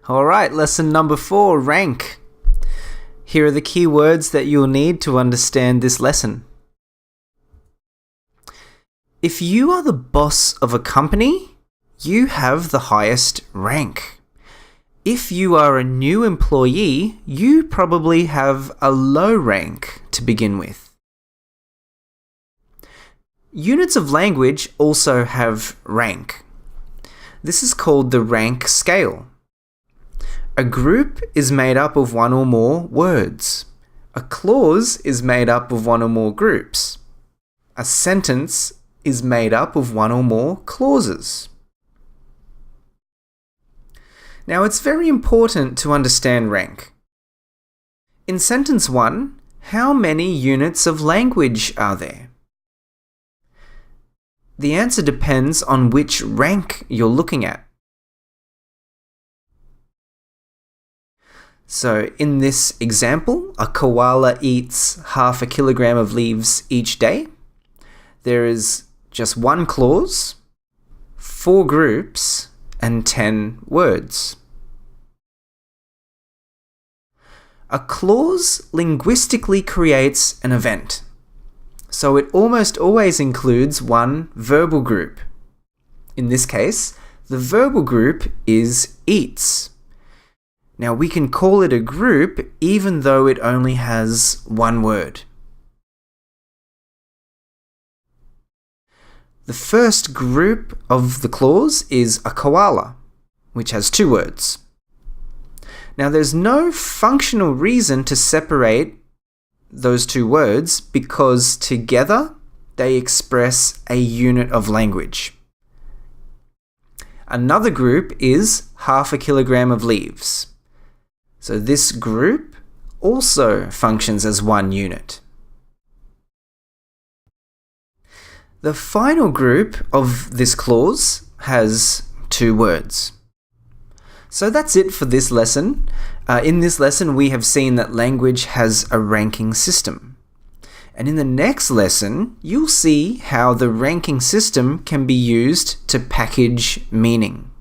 Alright, lesson number 4, rank. Here are the key words that you'll need to understand this lesson. If you are the boss of a company, you have the highest rank. If you are a new employee, you probably have a low rank to begin with. Units of language also have rank. This is called the rank scale. A group is made up of one or more words. A clause is made up of one or more groups. A sentence is made up of one or more clauses. Now, it's very important to understand rank. In sentence 1, how many units of language are there? The answer depends on which rank you're looking at. So, in this example, a koala eats half a kilogram of leaves each day. There is just one clause, 4 groups, and 10 words. A clause linguistically creates an event, so it almost always includes one verbal group. In this case, the verbal group is eats. Now, we can call it a group even though it only has one word. The first group of the clause is a koala, which has 2 words. Now, there's no functional reason to separate those 2 words because together they express a unit of language. Another group is half a kilogram of leaves. So this group also functions as one unit. The final group of this clause has 2 words. So that's it for this lesson. In this lesson, we have seen that language has a ranking system. And in the next lesson, you'll see how the ranking system can be used to package meaning.